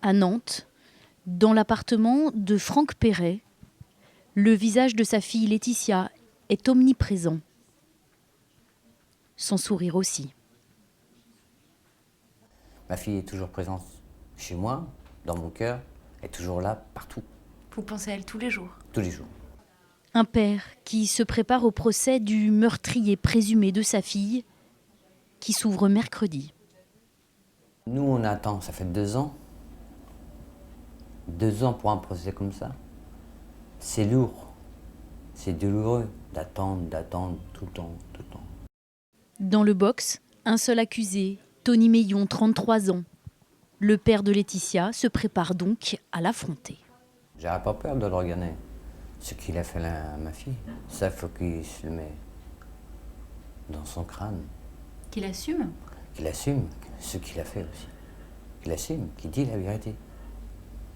À Nantes, dans l'appartement de Franck Perret, le visage de sa fille Laetitia est omniprésent. Son sourire aussi. Ma fille est toujours présente chez moi, dans mon cœur, elle est toujours là, partout. Vous pensez à elle tous les jours? Tous les jours. Un père qui se prépare au procès du meurtrier présumé de sa fille, qui s'ouvre mercredi. Nous, on attend, ça fait 2 ans. 2 ans pour un procès comme ça. C'est lourd. C'est douloureux d'attendre tout le temps. Dans le box, un seul accusé, Tony Meillon, 33 ans. Le père de Laetitia se prépare donc à l'affronter. J'aurais pas peur de le regarder. Ce qu'il a fait à ma fille, ça, faut qu'il se le mette dans son crâne. Qu'il assume? Qu'il assume ce qu'il a fait aussi. Qu'il assume, qu'il dit la vérité.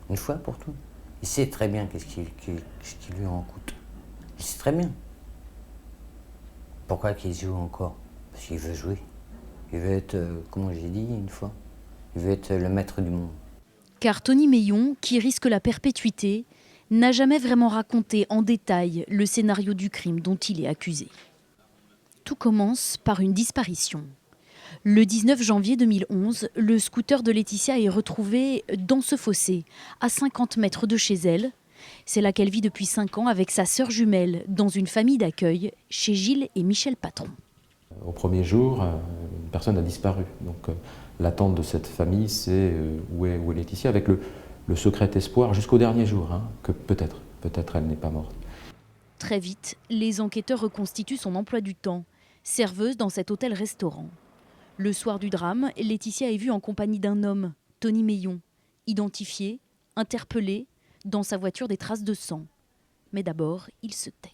Une fois pour tout. Il sait très bien ce qui lui en coûte. Il sait très bien. Pourquoi qu'il joue encore? Parce qu'il veut jouer. Il veut être, comment j'ai dit une fois, il veut être le maître du monde. Car Tony Meillon, qui risque la perpétuité, n'a jamais vraiment raconté en détail le scénario du crime dont il est accusé. Tout commence par une disparition. Le 19 janvier 2011, le scooter de Laetitia est retrouvé dans ce fossé, à 50 mètres de chez elle. C'est là qu'elle vit depuis 5 ans avec sa sœur jumelle, dans une famille d'accueil, chez Gilles et Michel Patron. Au premier jour, une personne a disparu. Donc l'attente de cette famille, c'est où est Laetitia, avec le secret espoir jusqu'au dernier jour, que peut-être elle n'est pas morte. Très vite, les enquêteurs reconstituent son emploi du temps, serveuse dans cet hôtel-restaurant. Le soir du drame, Laetitia est vue en compagnie d'un homme, Tony Meillon, identifié, interpellé, dans sa voiture des traces de sang. Mais d'abord, il se tait.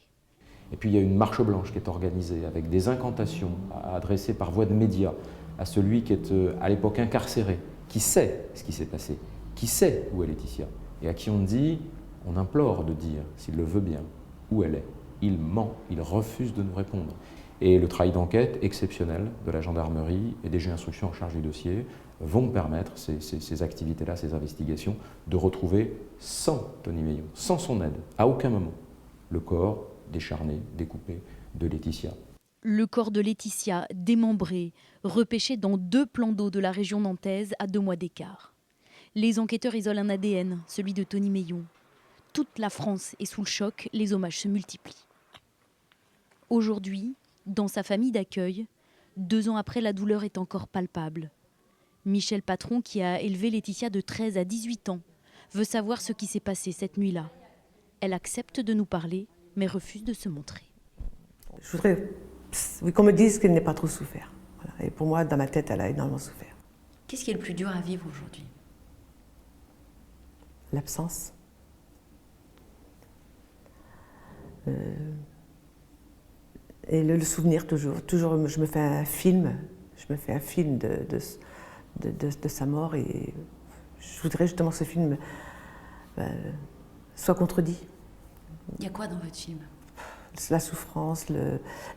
Et puis il y a une marche blanche qui est organisée avec des incantations adressées par voie de médias à celui qui est à l'époque incarcéré, qui sait ce qui s'est passé, qui sait où est Laetitia, et à qui on dit, on implore de dire, s'il le veut bien, où elle est. Il ment, il refuse de nous répondre. Et le travail d'enquête exceptionnel de la gendarmerie et des juges d'instruction en charge du dossier vont permettre, ces activités-là, ces investigations, de retrouver sans Tony Meillon, sans son aide, à aucun moment, le corps décharné, découpé de Laetitia. Le corps de Laetitia, démembré, repêché dans 2 plans d'eau de la région nantaise à 2 mois d'écart. Les enquêteurs isolent un ADN, celui de Tony Meillon. Toute la France est sous le choc, les hommages se multiplient. Aujourd'hui, dans sa famille d'accueil, 2 ans après, la douleur est encore palpable. Michel Patron, qui a élevé Laetitia de 13 à 18 ans, veut savoir ce qui s'est passé cette nuit-là. Elle accepte de nous parler, mais refuse de se montrer. Je voudrais qu'on me dise qu'elle n'a pas trop souffert. Voilà. Et pour moi, dans ma tête, elle a énormément souffert. Qu'est-ce qui est le plus dur à vivre aujourd'hui? L'absence. Et le souvenir toujours. Toujours, je me fais un film. Je me fais un film de sa mort et je voudrais justement que ce film soit contredit. Il y a quoi dans votre film? La souffrance,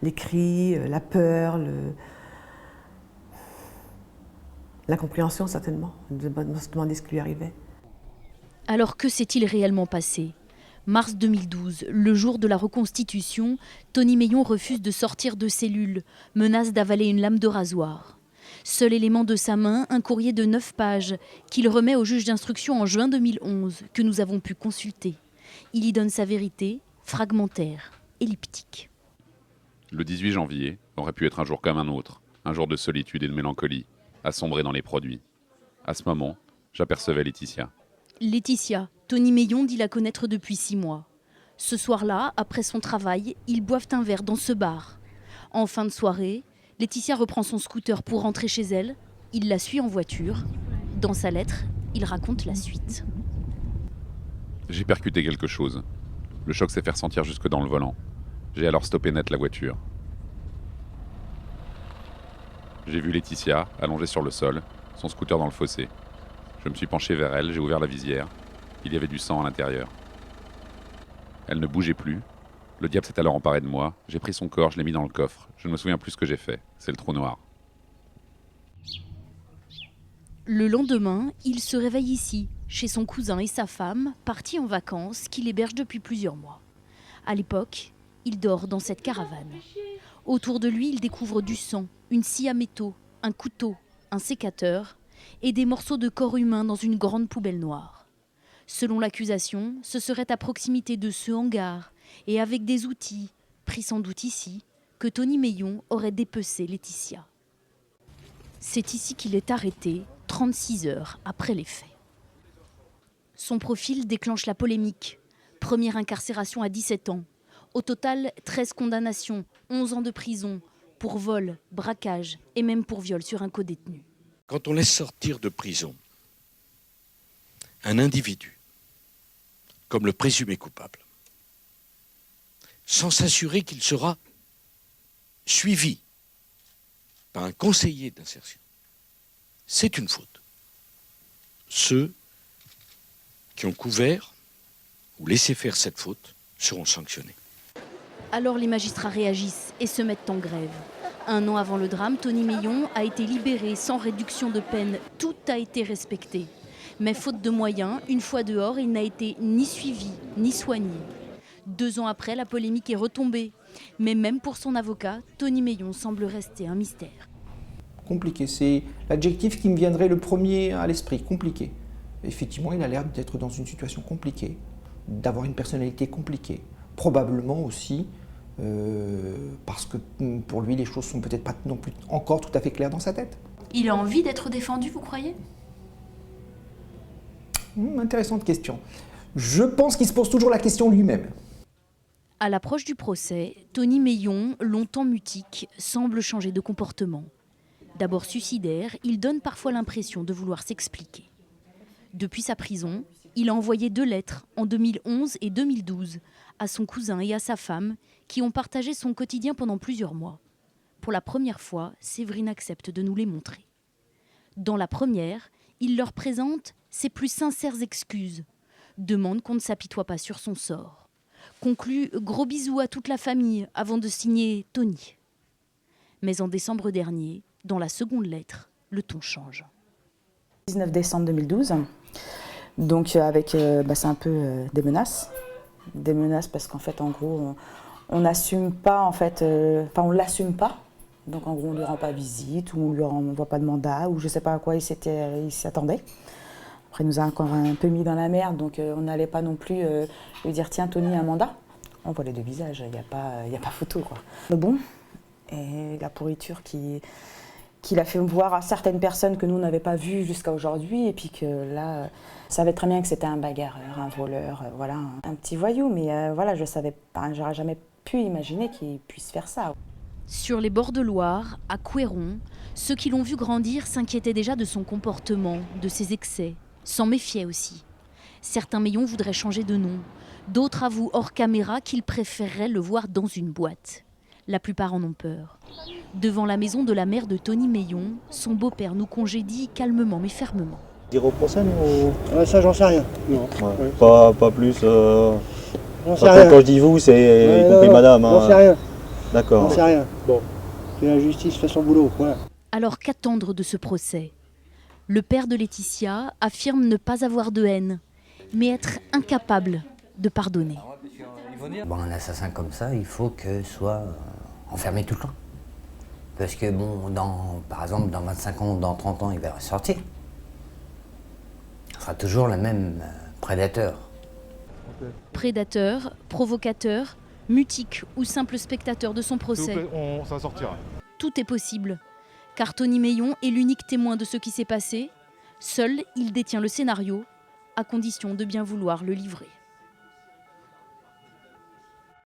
les cris, la peur, l'incompréhension certainement, de se demander ce qui lui arrivait. Alors que s'est-il réellement passé? Mars 2012, le jour de la reconstitution, Tony Meillon refuse de sortir de cellule, menace d'avaler une lame de rasoir. Seul élément de sa main, un courrier de 9 pages qu'il remet au juge d'instruction en juin 2011, que nous avons pu consulter. Il y donne sa vérité, fragmentaire, elliptique. Le 18 janvier aurait pu être un jour comme un autre, un jour de solitude et de mélancolie, assombrer dans les produits. À ce moment, j'apercevais Laetitia. Laetitia, Tony Meillon dit la connaître depuis 6 mois. Ce soir-là, après son travail, ils boivent un verre dans ce bar. En fin de soirée, Laetitia reprend son scooter pour rentrer chez elle. Il la suit en voiture. Dans sa lettre, il raconte la suite. J'ai percuté quelque chose. Le choc s'est fait ressentir jusque dans le volant. J'ai alors stoppé net la voiture. J'ai vu Laetitia, allongée sur le sol, son scooter dans le fossé. Je me suis penché vers elle, j'ai ouvert la visière. Il y avait du sang à l'intérieur. Elle ne bougeait plus. Le diable s'est alors emparé de moi. J'ai pris son corps, je l'ai mis dans le coffre. Je ne me souviens plus ce que j'ai fait. C'est le trou noir. Le lendemain, il se réveille ici, chez son cousin et sa femme, partis en vacances, qu'il héberge depuis plusieurs mois. À l'époque, il dort dans cette caravane. Autour de lui, il découvre du sang, une scie à métaux, un couteau, un sécateur et des morceaux de corps humain dans une grande poubelle noire. Selon l'accusation, ce serait à proximité de ce hangar et avec des outils, pris sans doute ici, que Tony Meillon aurait dépecé Laetitia. C'est ici qu'il est arrêté, 36 heures après les faits. Son profil déclenche la polémique. Première incarcération à 17 ans. Au total, 13 condamnations, 11 ans de prison pour vol, braquage et même pour viol sur un codétenu. Quand on laisse sortir de prison un individu, comme le présumé coupable, sans s'assurer qu'il sera suivi par un conseiller d'insertion, c'est une faute. Ceux qui ont couvert ou laissé faire cette faute seront sanctionnés. Alors les magistrats réagissent et se mettent en grève. 1 an avant le drame, Tony Meillon a été libéré sans réduction de peine. Tout a été respecté. Mais faute de moyens, une fois dehors, il n'a été ni suivi, ni soigné. 2 ans après, la polémique est retombée. Mais même pour son avocat, Tony Meillon semble rester un mystère. Compliqué, c'est l'adjectif qui me viendrait le premier à l'esprit, compliqué. Effectivement, il a l'air d'être dans une situation compliquée, d'avoir une personnalité compliquée. Probablement aussi parce que pour lui, les choses sont peut-être pas non plus encore tout à fait claires dans sa tête. Il a envie d'être défendu, vous croyez? Intéressante question. Je pense qu'il se pose toujours la question lui-même. À l'approche du procès, Tony Meillon, longtemps mutique, semble changer de comportement. D'abord suicidaire, il donne parfois l'impression de vouloir s'expliquer. Depuis sa prison, il a envoyé 2 lettres en 2011 et 2012 à son cousin et à sa femme qui ont partagé son quotidien pendant plusieurs mois. Pour la première fois, Séverine accepte de nous les montrer. Dans la première, il leur présente ses plus sincères excuses, demande qu'on ne s'apitoie pas sur son sort, conclut gros bisous à toute la famille avant de signer Tony. Mais en décembre dernier, dans la seconde lettre, le ton change. 19 décembre 2012, donc avec c'est un peu des menaces parce qu'en fait en gros on n'assume pas on l'assume pas, donc en gros on lui rend pas visite ou on lui envoie pas de mandat ou je sais pas à quoi il s'attendait. Après il nous a encore un peu mis dans la merde, donc on n'allait pas non plus lui dire tiens Tony un mandat. On voit les 2 visages, il y a pas photo quoi. Mais bon, et la pourriture qu'il a fait voir à certaines personnes que nous n'avions pas vues jusqu'à aujourd'hui, et puis que là, je savais très bien que c'était un bagarreur, un voleur, voilà, un petit voyou, mais voilà, je savais pas, j'aurais jamais pu imaginer qu'il puisse faire ça. Sur les bords de Loire, à Couéron, ceux qui l'ont vu grandir s'inquiétaient déjà de son comportement, de ses excès, s'en méfiaient aussi. Certains Meillon voudraient changer de nom, d'autres avouent hors caméra qu'ils préféreraient le voir dans une boîte. La plupart en ont peur. Devant la maison de la mère de Tony Meillon, son beau-père nous congédie calmement mais fermement. Dire au procès, nous... Ça, j'en sais rien. Non. Ouais. Pas plus. J'en sais rien. Quand je dis vous, c'est y compris madame. J'en sais rien. D'accord. J'en sais rien. Bon, que la justice fait son boulot. Voilà. Alors qu'attendre de ce procès? Le père de Laetitia affirme ne pas avoir de haine, mais être incapable de pardonner. Bon, un assassin comme ça, il faut que soit enfermé tout le temps. Parce que bon, par exemple, dans 25 ans, dans 30 ans, il va ressortir. Il sera toujours le même prédateur. Prédateur, provocateur, mutique ou simple spectateur de son procès. Ça sortira. Tout est possible, car Tony Meillon est l'unique témoin de ce qui s'est passé. Seul, il détient le scénario, à condition de bien vouloir le livrer.